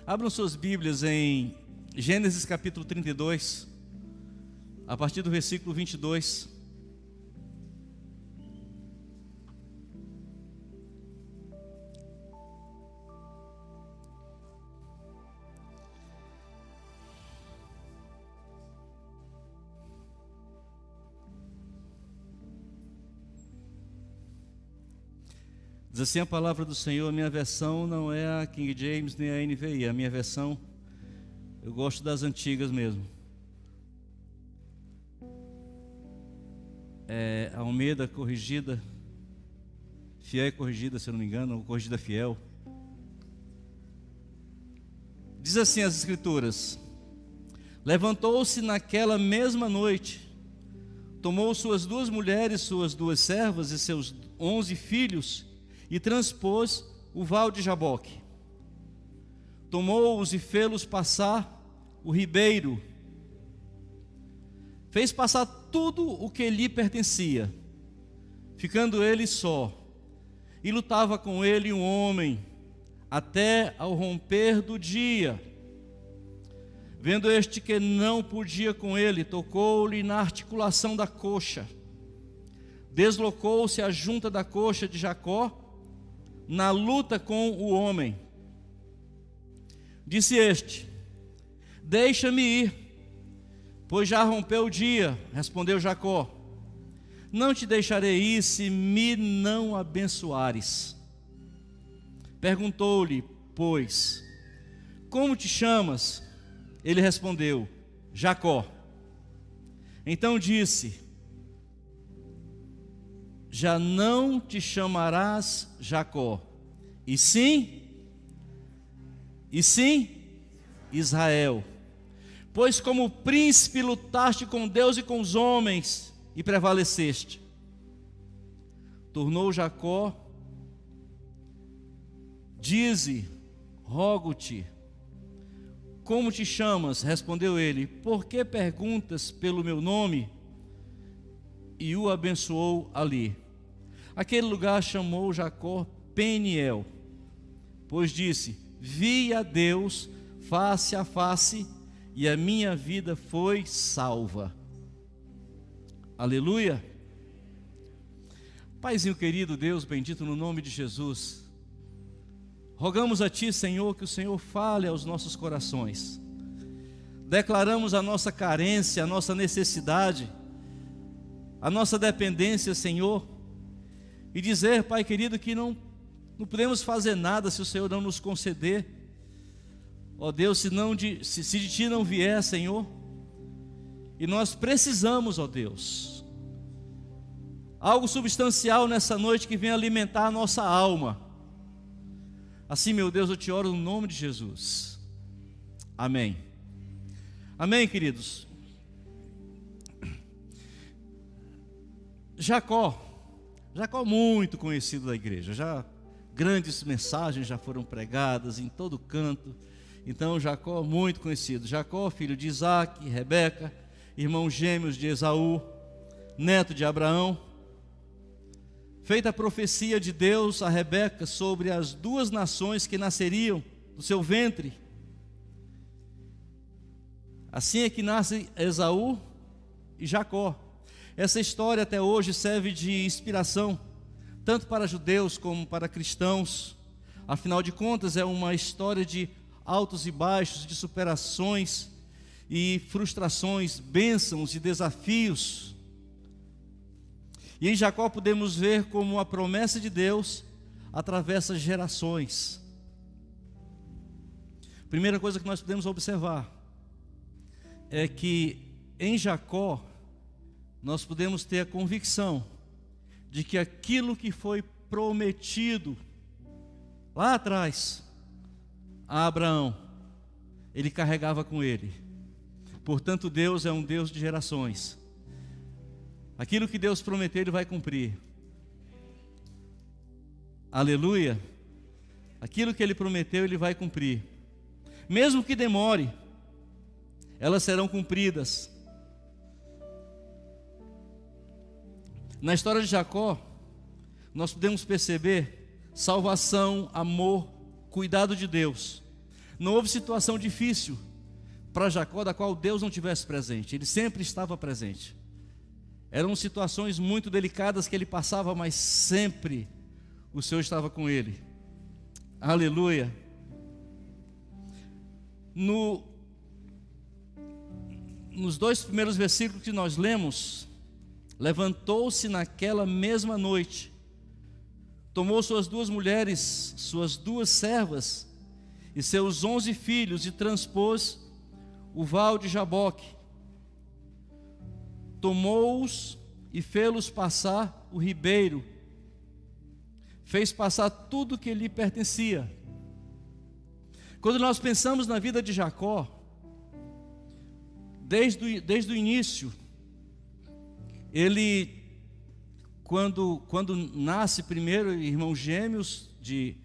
Abram suas Bíblias em Gênesis capítulo 32, a partir do versículo 22. Diz assim a palavra do Senhor. A minha versão não é a King James nem a NVI. A minha versão, eu gosto das antigas mesmo. É Almeida corrigida, Fiel e corrigida, se eu não me engano, ou corrigida fiel. Diz assim as Escrituras: levantou-se naquela mesma noite, tomou suas 2 mulheres, suas 2 servas e seus 11 filhos, e transpôs o val de Jaboque. Tomou-os e fê-los passar o ribeiro. Fez passar tudo o que lhe pertencia, ficando ele só. E lutava com ele um homem, até ao romper do dia. Vendo este que não podia com ele, tocou-lhe na articulação da coxa. Deslocou-se a junta da coxa de Jacó, na luta com o homem. Disse este: deixa-me ir, pois já rompeu o dia. Respondeu Jacó: não te deixarei ir se me não abençoares. Perguntou-lhe, pois, como te chamas? Ele respondeu: Jacó. Então disse: já não te chamarás Jacó, e sim Israel, pois como príncipe lutaste com Deus e com os homens e prevaleceste. Tornou Jacó: dize, rogo-te, como te chamas? Respondeu ele: por que perguntas pelo meu nome? E o abençoou ali. Aquele lugar chamou Jacó Peniel, pois disse: vi a Deus face a face, e a minha vida foi salva. Aleluia. Paizinho querido, Deus bendito, no nome de Jesus, rogamos a Ti, Senhor, que o Senhor fale aos nossos corações. Declaramos a nossa carência, a nossa necessidade, a nossa dependência, Senhor, e dizer, Pai querido, que não podemos fazer nada se o Senhor não nos conceder. Ó Deus, se de Ti não vier, Senhor, e nós precisamos, ó Deus, algo substancial nessa noite que venha alimentar a nossa alma. Assim, meu Deus, eu te oro no nome de Jesus. Amém. Amém, queridos. Jacó muito conhecido da igreja, já grandes mensagens já foram pregadas em todo canto. Então Jacó muito conhecido. Jacó, filho de Isaac, Rebeca, irmãos gêmeos de Esaú, neto de Abraão. Feita a profecia de Deus a Rebeca sobre as 2 nações que nasceriam do seu ventre. Assim é que nasce Esaú e Jacó. Essa história até hoje serve de inspiração, tanto para judeus como para cristãos. Afinal de contas, é uma história de altos e baixos, de superações e frustrações, bênçãos e desafios. E em Jacó podemos ver como a promessa de Deus atravessa gerações. Primeira coisa que nós podemos observar é que em Jacó nós podemos ter a convicção de que aquilo que foi prometido lá atrás a Abraão, ele carregava com ele. Portanto, Deus é um Deus de gerações. Aquilo que Deus prometeu, Ele vai cumprir. Aleluia. Aquilo que Ele prometeu, Ele vai cumprir. Mesmo que demore, elas serão cumpridas. Na história de Jacó, nós podemos perceber salvação, amor, cuidado de Deus. Não houve situação difícil para Jacó da qual Deus não tivesse presente. Ele sempre estava presente. Eram situações muito delicadas que ele passava, mas sempre o Senhor estava com ele. Aleluia. Nos 2 primeiros versículos que nós lemos, levantou-se naquela mesma noite, tomou suas 2 mulheres, suas 2 servas e seus 11 filhos e transpôs o val de Jaboque. Tomou-os e fê-los passar o ribeiro, fez passar tudo que lhe pertencia. Quando nós pensamos na vida de Jacó, desde o início, ele, quando nasce primeiro, irmãos gêmeos de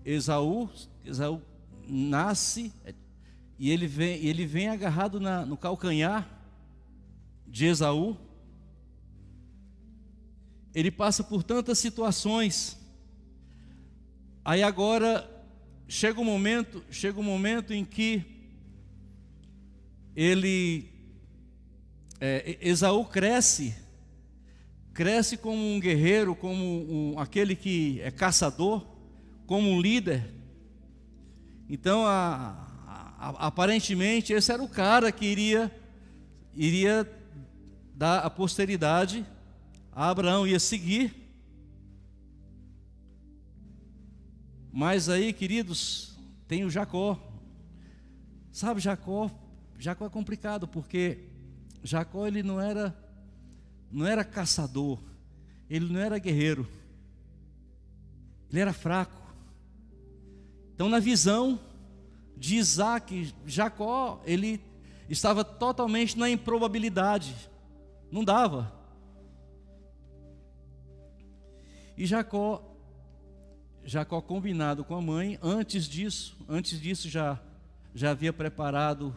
Esaú nasce, e ele vem agarrado no calcanhar de Esaú. Ele passa por tantas situações. Aí agora chega um momento em que Esaú cresce como um guerreiro, como aquele que é caçador, como um líder. Então aparentemente esse era o cara que iria dar a posteridade a Abraão, ia seguir. Mas aí, queridos, tem o Jacó. Sabe, Jacó é complicado, porque Jacó ele não era caçador, ele não era guerreiro, ele era fraco. Então, na visão de Isaac, Jacó ele estava totalmente na improbabilidade, não dava. E Jacó combinado com a mãe, antes disso já havia preparado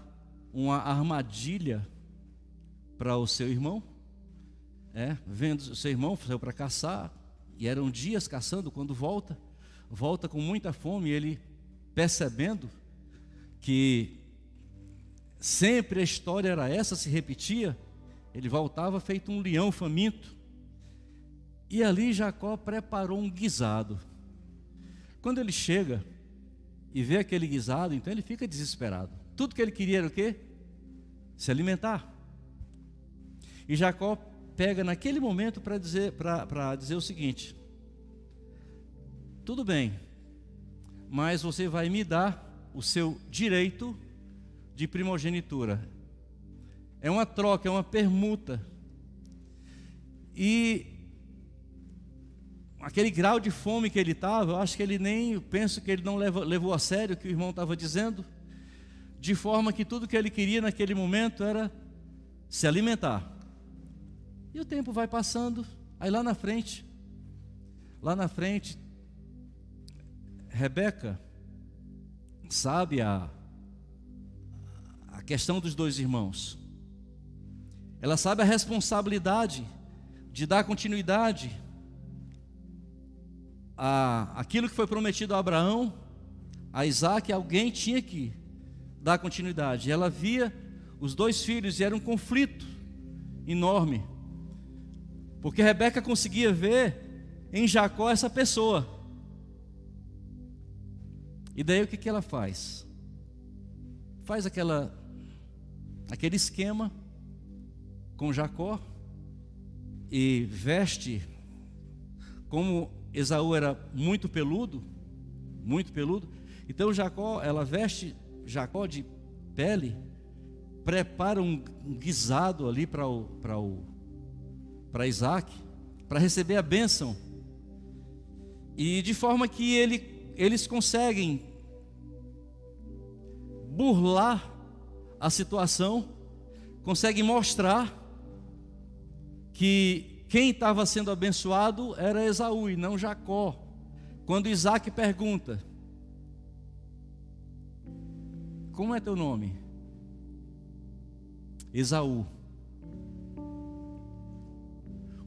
uma armadilha para o seu irmão. Vendo o seu irmão, saiu para caçar, e eram dias caçando. Quando volta com muita fome, ele percebendo que sempre a história era essa, se repetia, ele voltava feito um leão faminto. E ali Jacó preparou um guisado. Quando ele chega e vê aquele guisado, então ele fica desesperado. Tudo que ele queria era o quê? Se alimentar. E Jacó pega naquele momento para dizer o seguinte: tudo bem, mas você vai me dar o seu direito de primogenitura. É uma troca, é uma permuta. E aquele grau de fome que ele estava, eu acho que eu penso que ele não levou a sério o que o irmão estava dizendo, de forma que tudo que ele queria naquele momento era se alimentar. E o tempo vai passando, aí lá na frente, Rebeca sabe a questão dos 2 irmãos. Ela sabe a responsabilidade de dar continuidade aquilo que foi prometido a Abraão, a Isaac. Alguém tinha que dar continuidade. Ela via os 2 filhos e era um conflito enorme, porque Rebeca conseguia ver em Jacó essa pessoa. E daí o que ela faz? Faz aquele esquema com Jacó e veste, como Esaú era muito peludo, então ela veste Jacó de pele, prepara um guisado ali para Isaac, para receber a bênção, e de forma que eles conseguem burlar a situação, conseguem mostrar que quem estava sendo abençoado era Esaú e não Jacó. Quando Isaac pergunta: como é teu nome? Esaú.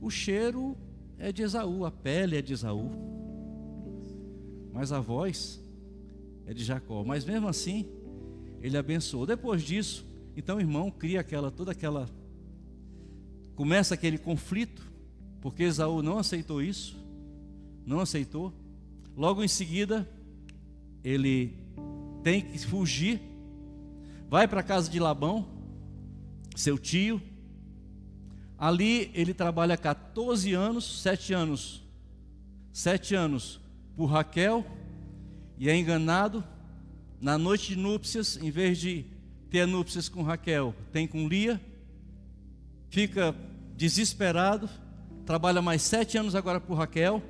O cheiro é de Esaú, a pele é de Esaú, mas a voz é de Jacó. Mas mesmo assim, ele abençoou. Depois disso, então o irmão cria começa aquele conflito, porque Esaú não aceitou isso, não aceitou. Logo em seguida, ele tem que fugir, vai para a casa de Labão, seu tio. Ali ele trabalha 14 anos, 7 anos por Raquel, e é enganado. Na noite de núpcias, em vez de ter núpcias com Raquel, tem com Lia. Fica desesperado, trabalha mais 7 anos agora por Raquel.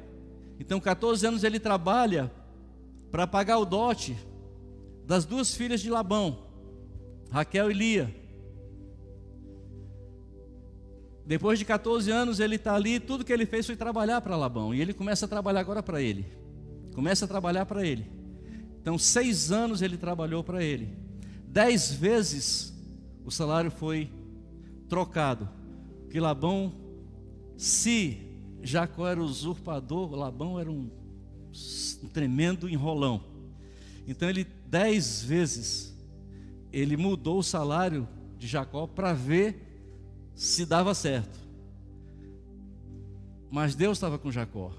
Então 14 anos ele trabalha para pagar o dote das 2 filhas de Labão, Raquel e Lia. Depois de 14 anos ele está ali, tudo que ele fez foi trabalhar para Labão. E ele começa a trabalhar agora para ele. Então 6 anos ele trabalhou para ele. 10 vezes o salário foi trocado. Porque Labão, se Jacó era usurpador, Labão era um tremendo enrolão. Então 10 vezes ele mudou o salário de Jacó para ver se dava certo. Mas Deus estava com Jacó.